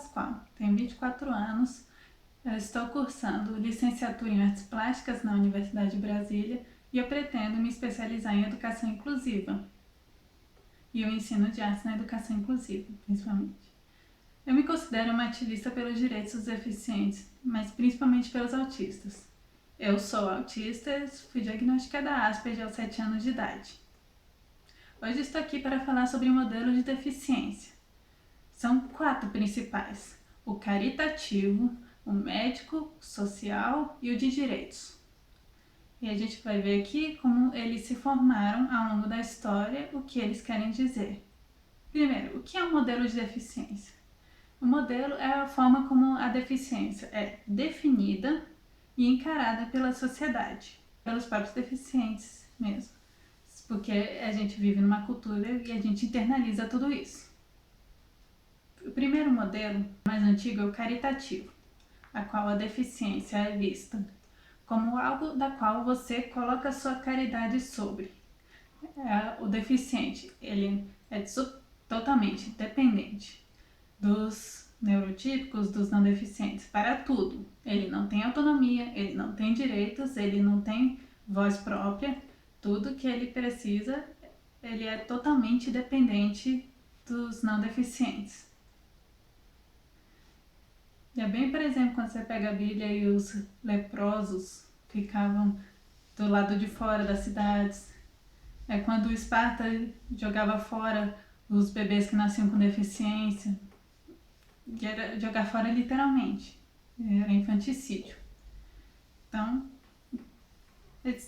Pascoal, tenho 24 anos, eu estou cursando licenciatura em Artes Plásticas na Universidade de Brasília e eu pretendo me especializar em Educação Inclusiva e o ensino de artes na educação inclusiva, principalmente. Eu me considero uma ativista pelos direitos dos deficientes, mas principalmente pelos autistas. Eu sou autista, fui diagnosticada Asperger aos 7 anos de idade. Hoje estou aqui para falar sobre o modelo de deficiência. São 4 principais: o caritativo, o médico, o social e o de direitos. E a gente vai ver aqui como eles se formaram ao longo da história, o que eles querem dizer. Primeiro, o que é um modelo de deficiência? O modelo é a forma como a deficiência é definida e encarada pela sociedade, pelos próprios deficientes mesmo, porque a gente vive numa cultura e a gente internaliza tudo isso. O primeiro modelo, mais antigo, é o caritativo, a qual a deficiência é vista como algo da qual você coloca sua caridade sobre. O deficiente, ele é totalmente dependente dos neurotípicos, dos não deficientes, para tudo. Ele não tem autonomia, ele não tem direitos, ele não tem voz própria. Tudo que ele precisa, ele é totalmente dependente dos não deficientes. E é bem, por exemplo, quando você pega a Bíblia e os leprosos ficavam do lado de fora das cidades. É quando o Esparta jogava fora os bebês que nasciam com deficiência. E era jogar fora literalmente. Era infanticídio. Então,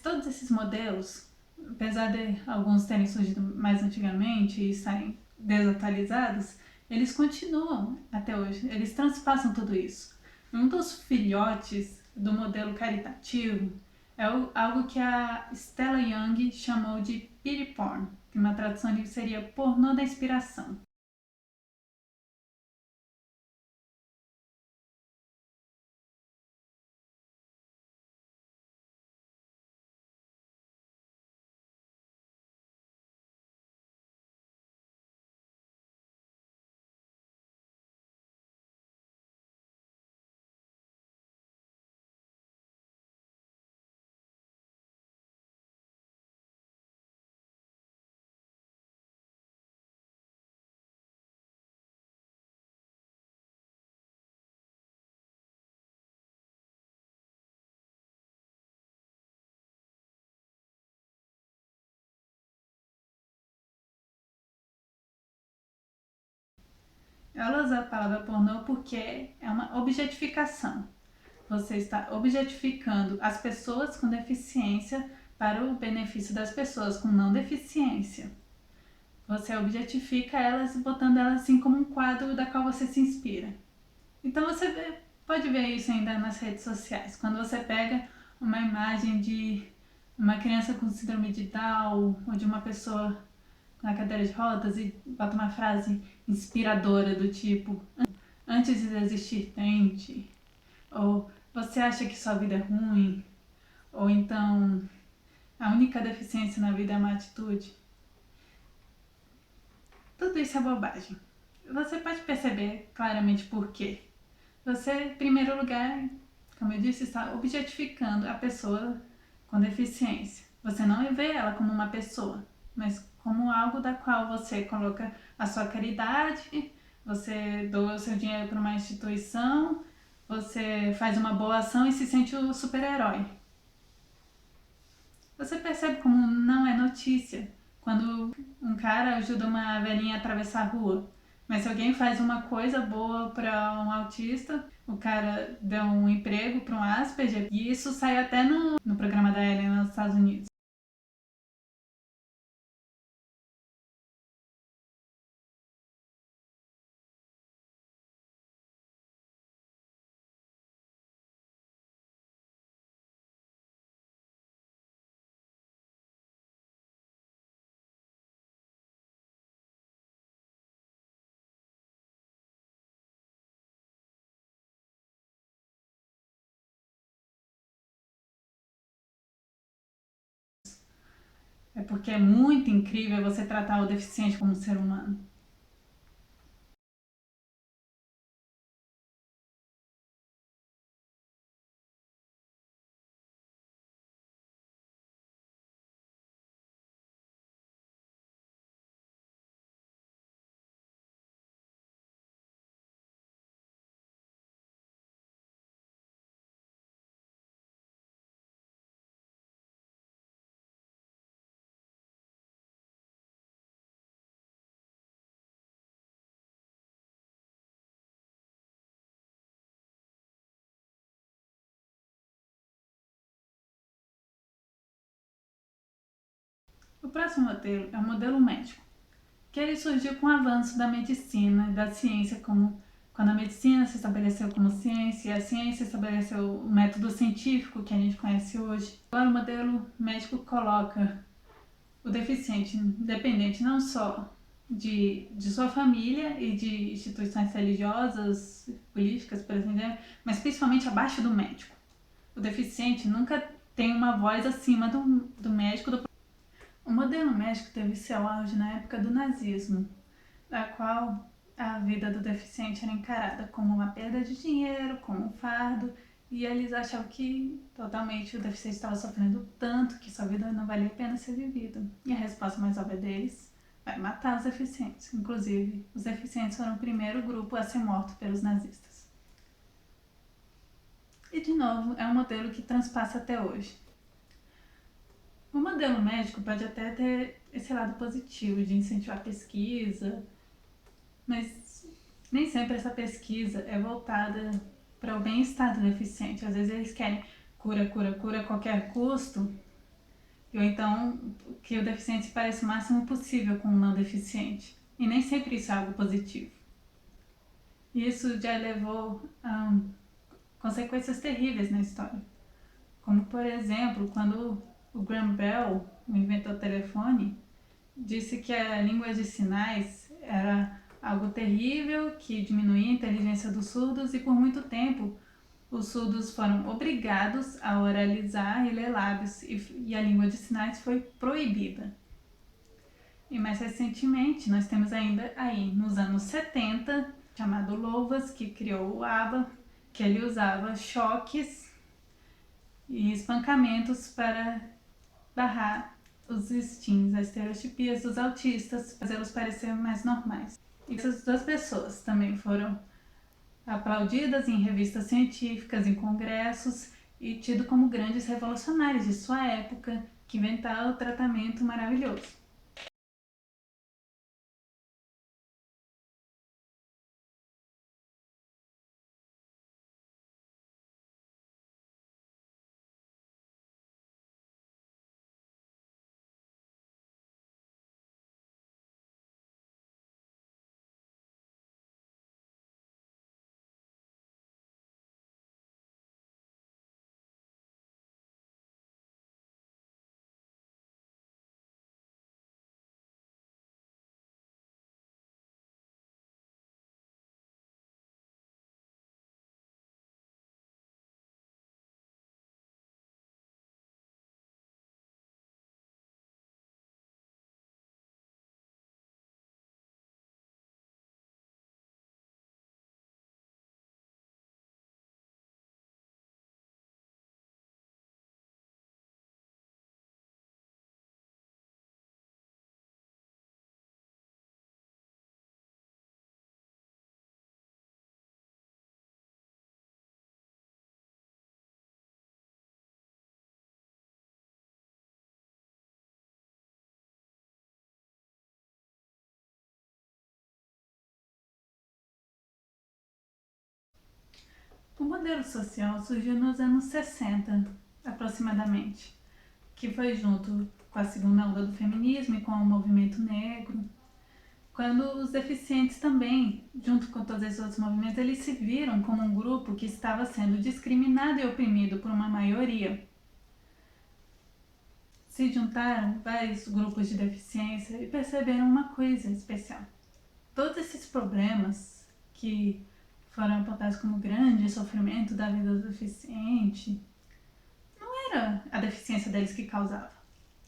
todos esses modelos, apesar de alguns terem surgido mais antigamente e estarem desatualizados, eles continuam até hoje, eles transpassam tudo isso. Um dos filhotes do modelo caritativo é algo que a Stella Young chamou de pity porn, que uma tradução livre seria pornô da inspiração. Ela usa a palavra pornô porque é uma objetificação. Você está objetificando as pessoas com deficiência para o benefício das pessoas com não deficiência. Você objetifica elas botando elas assim como um quadro da qual você se inspira. Então você pode ver isso ainda nas redes sociais. Quando você pega uma imagem de uma criança com síndrome de Down ou de uma pessoa na cadeira de rodas e bota uma frase inspiradora do tipo: antes de existir, tente. Ou você acha que sua vida é ruim? Ou então a única deficiência na vida é uma atitude? Tudo isso é bobagem. Você pode perceber claramente por quê. Você, em primeiro lugar, como eu disse, está objetificando a pessoa com deficiência. Você não vê ela como uma pessoa, mas como algo da qual você coloca a sua caridade, você doa o seu dinheiro para uma instituição, você faz uma boa ação e se sente o super-herói. Você percebe como não é notícia quando um cara ajuda uma velhinha a atravessar a rua. Mas se alguém faz uma coisa boa para um autista, o cara deu um emprego para um Asperger, e isso sai até no programa da Ellen nos Estados Unidos. É porque é muito incrível você tratar o deficiente como um ser humano. O próximo modelo é o modelo médico, que ele surgiu com o avanço da medicina e da ciência, como quando a medicina se estabeleceu como ciência e a ciência estabeleceu o método científico que a gente conhece hoje. Agora o modelo médico coloca o deficiente independente não só de sua família e de instituições religiosas, políticas, por exemplo, mas principalmente abaixo do médico. O deficiente nunca tem uma voz acima do médico. O modelo médico teve seu auge na época do nazismo, da qual a vida do deficiente era encarada como uma perda de dinheiro, como um fardo, e eles achavam que totalmente o deficiente estava sofrendo tanto que sua vida não valia a pena ser vivida. E a resposta mais óbvia deles vai matar os deficientes. Inclusive, os deficientes foram o primeiro grupo a ser morto pelos nazistas. E de novo, é um modelo que transpassa até hoje. O modelo médico pode até ter esse lado positivo de incentivar a pesquisa, mas nem sempre essa pesquisa é voltada para o bem-estar do deficiente. Às vezes eles querem cura a qualquer custo, ou então que o deficiente se pareça o máximo possível com o não deficiente. E nem sempre isso é algo positivo. E isso já levou a consequências terríveis na história. Como, por exemplo, quando o Graham Bell, o inventor do telefone, disse que a língua de sinais era algo terrível, que diminuía a inteligência dos surdos, e por muito tempo os surdos foram obrigados a oralizar e ler lábios, e a língua de sinais foi proibida. E mais recentemente, nós temos ainda aí, nos anos 70, chamado Louvas, que criou o ABBA, que ele usava choques e espancamentos para barrar os stins, as estereotipias dos autistas, fazê-los parecer mais normais. E essas duas pessoas também foram aplaudidas em revistas científicas, em congressos e tido como grandes revolucionários de sua época, que inventaram o tratamento maravilhoso. O modelo social surgiu nos anos 60, aproximadamente, que foi junto com a segunda onda do feminismo e com o movimento negro, quando os deficientes também, junto com todos esses outros movimentos, eles se viram como um grupo que estava sendo discriminado e oprimido por uma maioria. Se juntaram vários grupos de deficiência e perceberam uma coisa especial. Todos esses problemas que foram apontados como grande sofrimento da vida do deficiente, não era a deficiência deles que causava.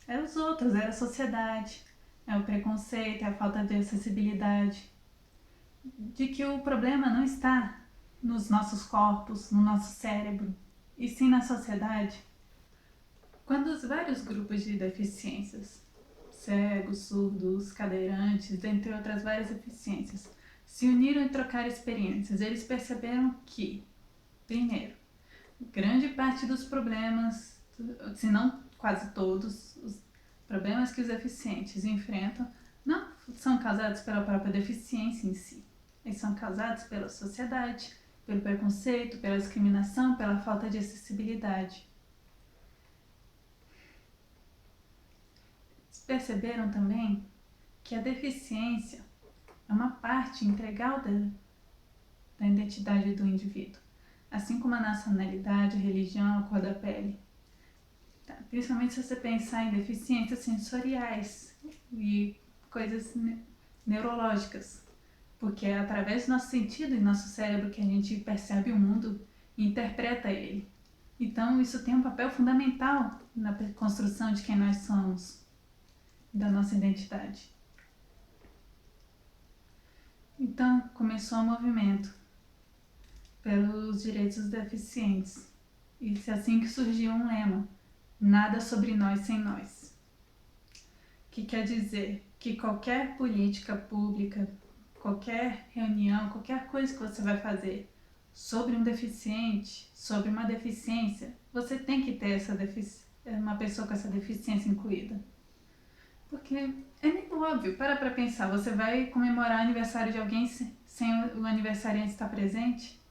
Eram os outros, era a sociedade, é o preconceito, é a falta de acessibilidade. De que o problema não está nos nossos corpos, no nosso cérebro, e sim na sociedade. Quando os vários grupos de deficiências, cegos, surdos, cadeirantes, dentre outras várias deficiências, se uniram e trocaram experiências, eles perceberam que, primeiro, grande parte dos problemas, se não quase todos, os problemas que os deficientes enfrentam não são causados pela própria deficiência em si. Eles são causados pela sociedade, pelo preconceito, pela discriminação, pela falta de acessibilidade. perceberam também que a deficiência é uma parte integral da identidade do indivíduo, assim como a nacionalidade, a religião, a cor da pele. Tá? Principalmente se você pensar em deficiências sensoriais e coisas neurológicas, porque é através do nosso sentido e nosso cérebro que a gente percebe o mundo e interpreta ele. Então isso tem um papel fundamental na construção de quem nós somos, da nossa identidade. Então começou o movimento pelos direitos dos deficientes. E é assim que surgiu um lema: nada sobre nós sem nós. Que quer dizer que qualquer política pública, qualquer reunião, qualquer coisa que você vai fazer sobre um deficiente, sobre uma deficiência, você tem que ter uma pessoa com essa deficiência incluída. Porque é meio óbvio, para pensar, você vai comemorar o aniversário de alguém sem o aniversariante estar presente?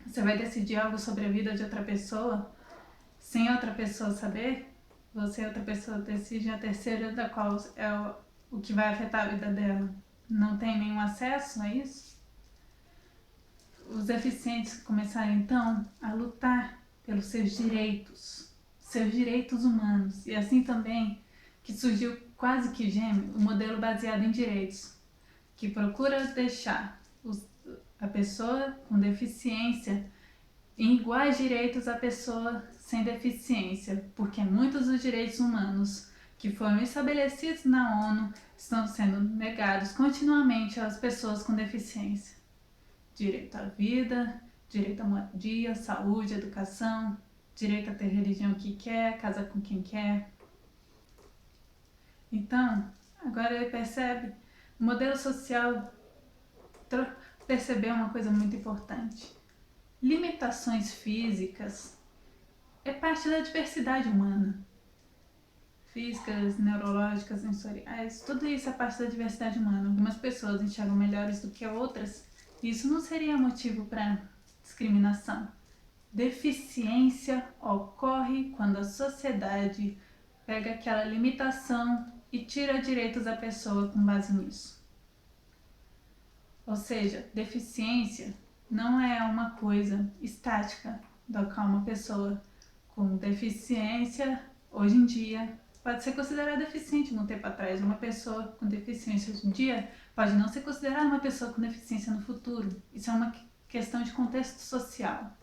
Você vai decidir algo sobre a vida de outra pessoa sem outra pessoa saber? Você e outra pessoa decide a terceira, da qual é o que vai afetar a vida dela. Não tem nenhum acesso a isso? Os deficientes começaram então a lutar pelos seus direitos humanos. E assim também que surgiu quase que gêmeo o modelo baseado em direitos, que procura deixar a pessoa com deficiência em iguais direitos à pessoa sem deficiência, porque muitos dos direitos humanos que foram estabelecidos na ONU estão sendo negados continuamente às pessoas com deficiência. Direito à vida, direito à moradia, saúde, educação, direito a ter religião que quer, casar com quem quer. Então, agora ele percebe, o modelo social percebeu uma coisa muito importante. Limitações físicas é parte da diversidade humana. Físicas, neurológicas, sensoriais, tudo isso é parte da diversidade humana. Algumas pessoas enxergam melhores do que outras. Isso não seria motivo para discriminação. Deficiência ocorre quando a sociedade pega aquela limitação e tira direitos da pessoa com base nisso. Ou seja, deficiência não é uma coisa estática, da qual uma pessoa com deficiência, hoje em dia, pode ser considerada deficiente no tempo atrás. Uma pessoa com deficiência hoje em dia pode não ser considerada uma pessoa com deficiência no futuro. Isso é uma questão de contexto social.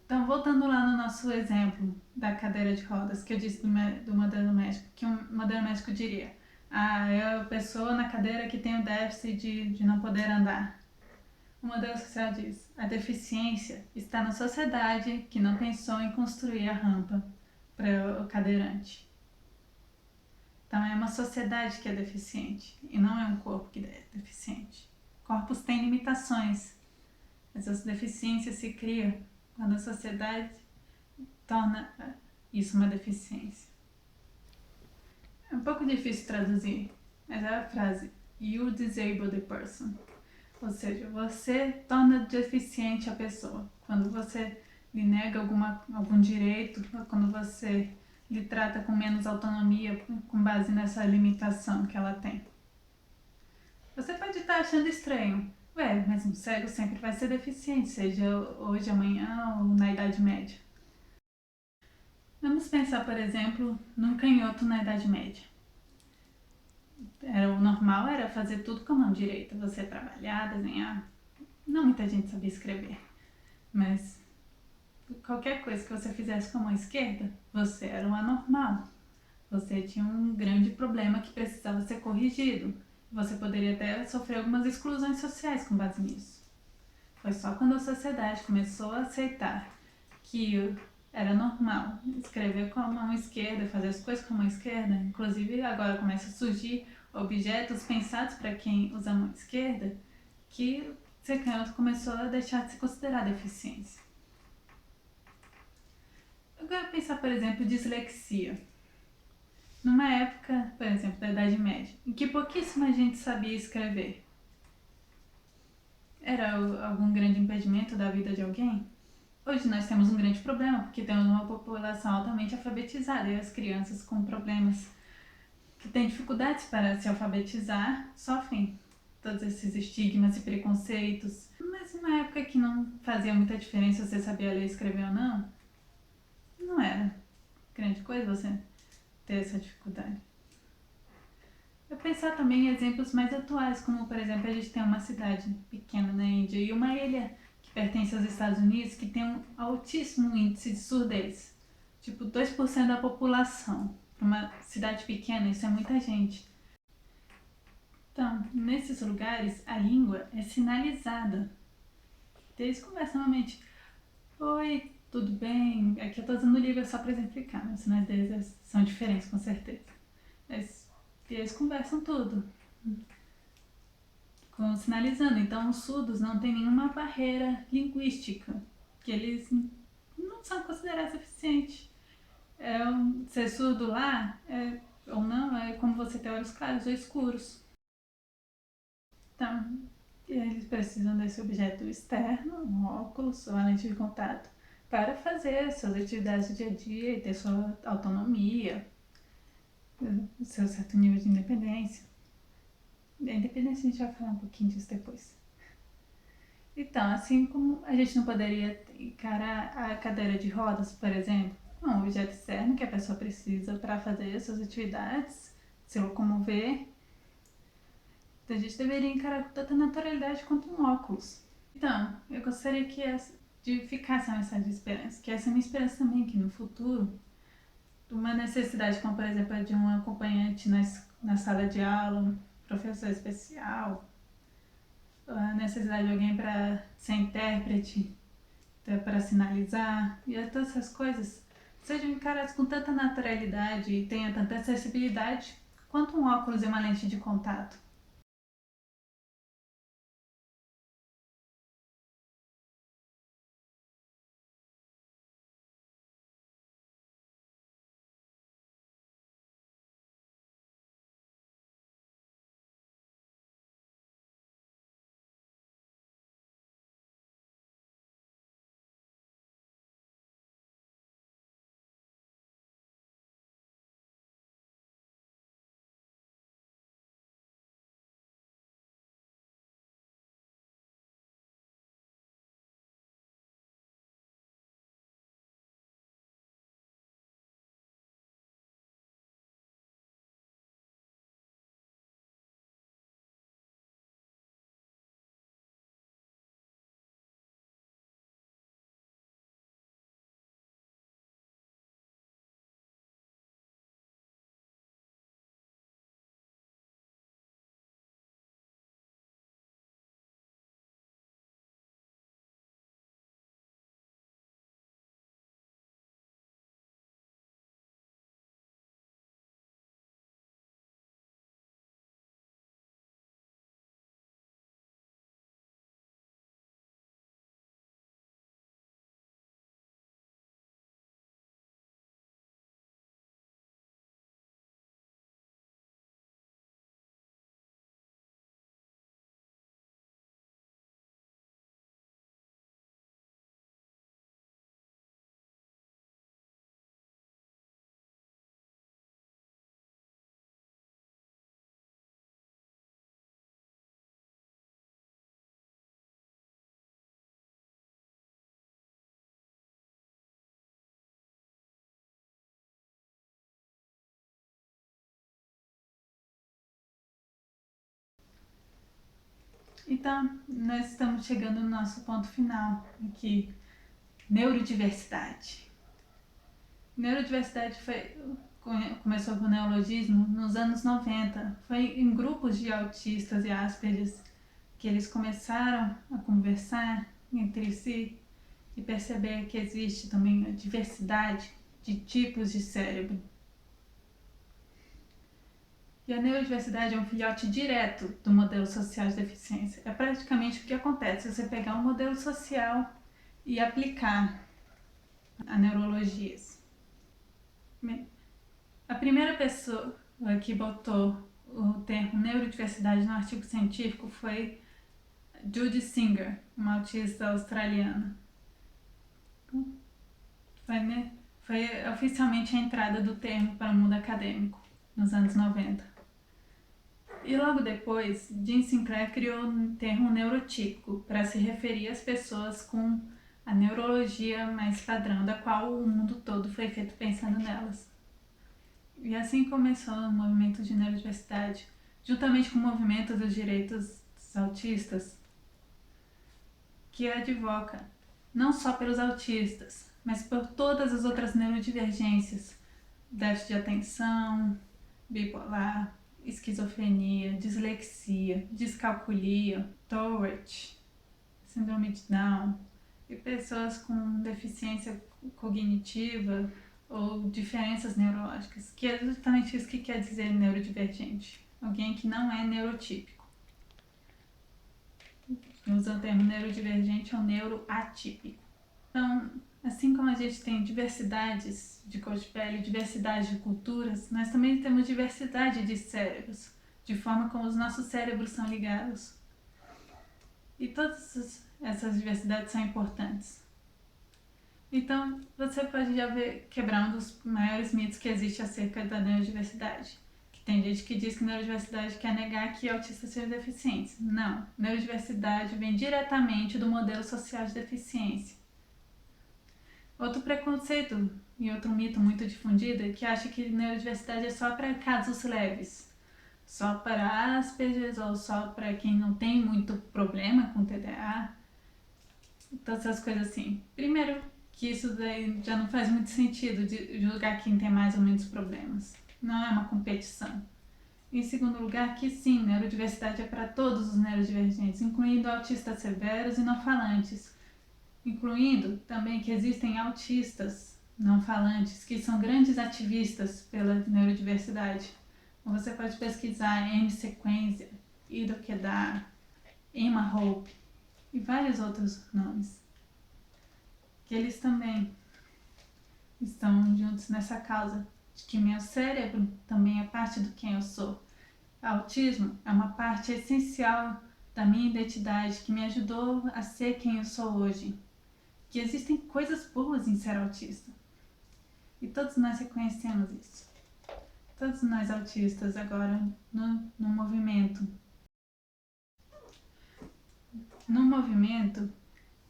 Então, voltando lá no nosso exemplo da cadeira de rodas, que eu disse do modelo médico, que um modelo médico diria: é a pessoa na cadeira que tem o déficit de não poder andar. O modelo social diz: a deficiência está na sociedade que não pensou em construir a rampa para o cadeirante. Então, é uma sociedade que é deficiente e não é um corpo que é deficiente. Corpos têm limitações, mas as deficiências se criam quando a sociedade torna isso uma deficiência. É um pouco difícil traduzir, mas é a frase "you disable the person", ou seja, você torna deficiente a pessoa. Quando você lhe nega algum direito, quando você lhe trata com menos autonomia com base nessa limitação que ela tem. Você pode estar achando estranho, Ué, mas um cego sempre vai ser deficiente, seja hoje, amanhã ou na Idade Média. Vamos pensar, por exemplo, num canhoto na Idade Média. O normal era fazer tudo com a mão direita, você trabalhar, desenhar. Não muita gente sabia escrever, mas qualquer coisa que você fizesse com a mão esquerda, você era um anormal. Você tinha um grande problema que precisava ser corrigido. Você poderia até sofrer algumas exclusões sociais com base nisso. Foi só quando a sociedade começou a aceitar que era normal escrever com a mão esquerda, fazer as coisas com a mão esquerda, inclusive agora começa a surgir objetos pensados para quem usa a mão esquerda, que ser canhoto começou a deixar de se considerar deficiência. Agora pensar, por exemplo, dislexia. Numa época, por exemplo, da Idade Média, em que pouquíssima gente sabia escrever, era algum grande impedimento da vida de alguém? Hoje nós temos um grande problema, porque temos uma população altamente alfabetizada e as crianças com problemas que têm dificuldades para se alfabetizar sofrem todos esses estigmas e preconceitos. Mas numa época que não fazia muita diferença você sabia ler e escrever ou não, não era grande coisa você ter essa dificuldade. Eu pensar também em exemplos mais atuais, como por exemplo a gente tem uma cidade pequena na Índia e uma ilha que pertence aos Estados Unidos que tem um altíssimo índice de surdez, tipo 2% da população. Para uma cidade pequena isso é muita gente. Então, nesses lugares a língua é sinalizada. Eles conversam normalmente: oi, tudo bem? Aqui eu estou usando Libra só para exemplificar, mas os sinais deles são diferentes com certeza. Mas eles conversam tudo sinalizando. Então, os surdos não têm nenhuma barreira linguística, que eles não são considerados deficientes. Ser surdo lá, ou não, é como você ter olhos claros ou escuros. Então, eles precisam desse objeto externo, um óculos ou uma lente de contato, para fazer suas atividades do dia a dia e ter sua autonomia, seu certo nível de independência. A independência a gente vai falar um pouquinho disso depois. Então, assim como a gente não poderia encarar a cadeira de rodas, por exemplo, um objeto externo que a pessoa precisa para fazer suas atividades, se locomover, então a gente deveria encarar com tanta naturalidade quanto um óculos. Então, eu gostaria de ficar essa mensagem de esperança, que essa é a minha esperança também, que no futuro, uma necessidade como, por exemplo, a de um acompanhante na sala de aula, um professor especial, a necessidade de alguém para ser intérprete, para sinalizar, e todas essas coisas sejam encaradas com tanta naturalidade e tenha tanta acessibilidade quanto um óculos e uma lente de contato. Então, nós estamos chegando no nosso ponto final aqui, neurodiversidade. Neurodiversidade começou com o neologismo nos anos 90. Foi em grupos de autistas e Aspergers que eles começaram a conversar entre si e perceber que existe também a diversidade de tipos de cérebro. E a neurodiversidade é um filhote direto do modelo social de deficiência. É praticamente o que acontece se você pegar um modelo social e aplicar a neurologias. A primeira pessoa que botou o termo neurodiversidade no artigo científico foi Judy Singer, uma autista australiana. Foi oficialmente a entrada do termo para o mundo acadêmico, nos anos 90. E logo depois, Jean Sinclair criou o termo neurotípico para se referir às pessoas com a neurologia mais padrão, da qual o mundo todo foi feito pensando nelas. E assim começou o movimento de neurodiversidade, juntamente com o movimento dos direitos dos autistas, que advoca não só pelos autistas, mas por todas as outras neurodivergências, déficit de atenção, bipolar, esquizofrenia, dislexia, descalculia, Tourette, síndrome de Down e pessoas com deficiência cognitiva ou diferenças neurológicas, que é justamente isso que quer dizer neurodivergente, alguém que não é neurotípico. Usa o termo neurodivergente ou neuroatípico. Então, assim como a gente tem diversidades de cor de pele, diversidade de culturas, nós também temos diversidade de cérebros, de forma como os nossos cérebros são ligados. E todas essas diversidades são importantes. Então, você pode já quebrar um dos maiores mitos que existe acerca da neurodiversidade. Que tem gente que diz que neurodiversidade quer negar que autistas sejam deficientes. Não, neurodiversidade vem diretamente do modelo social de deficiência. Outro preconceito e outro mito muito difundido é que acha que neurodiversidade é só para casos leves, só para Asperger ou só para quem não tem muito problema com TDA, todas essas coisas assim. Primeiro, que isso daí já não faz muito sentido de julgar quem tem mais ou menos problemas. Não é uma competição. Em segundo lugar, que sim, neurodiversidade é para todos os neurodivergentes, incluindo autistas severos e não falantes. Incluindo também que existem autistas não falantes que são grandes ativistas pela neurodiversidade. Você pode pesquisar Anne Sequência, Ido Kedar, Emma Hope e vários outros nomes. Que eles também estão juntos nessa causa de que meu cérebro também é parte do quem eu sou. O autismo é uma parte essencial da minha identidade que me ajudou a ser quem eu sou hoje. Que existem coisas boas em ser autista. E todos nós reconhecemos isso. Todos nós autistas agora no movimento. No movimento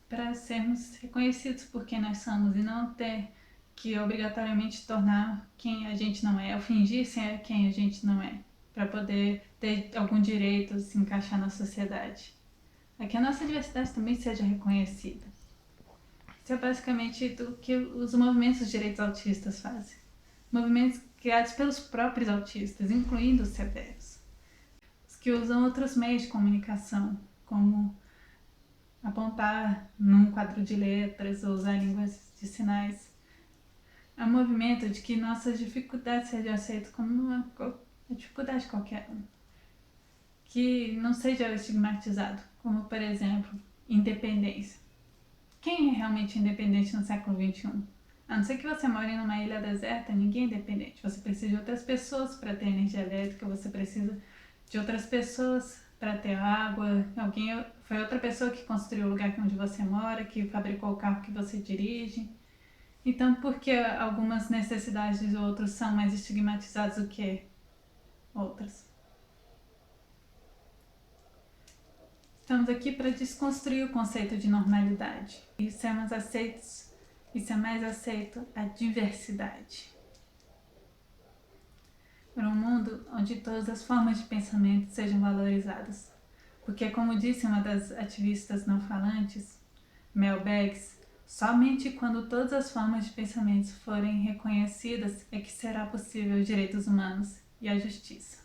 para sermos reconhecidos por quem nós somos e não ter que obrigatoriamente tornar quem a gente não é, ou fingir ser quem a gente não é, para poder ter algum direito, se encaixar na sociedade. É que a nossa diversidade também seja reconhecida. Isso é basicamente do que os movimentos de direitos autistas fazem. Movimentos criados pelos próprios autistas, incluindo os severos. Os que usam outros meios de comunicação, como apontar num quadro de letras ou usar línguas de sinais. É um movimento de que nossas dificuldades sejam aceitas como uma dificuldade qualquer. Que não seja estigmatizado, como por exemplo, independência. Quem é realmente independente no século XXI? A não ser que você more numa ilha deserta, ninguém é independente. Você precisa de outras pessoas para ter energia elétrica, você precisa de outras pessoas para ter água. Foi outra pessoa que construiu o lugar onde você mora, que fabricou o carro que você dirige. Então, por que algumas necessidades de outros são mais estigmatizadas do que outras? Estamos aqui para desconstruir o conceito de normalidade e sermos aceitos e ser mais aceito a diversidade. Para um mundo onde todas as formas de pensamento sejam valorizadas. Porque, como disse uma das ativistas não falantes, Mel Beggs, somente quando todas as formas de pensamento forem reconhecidas é que será possível os direitos humanos e a justiça.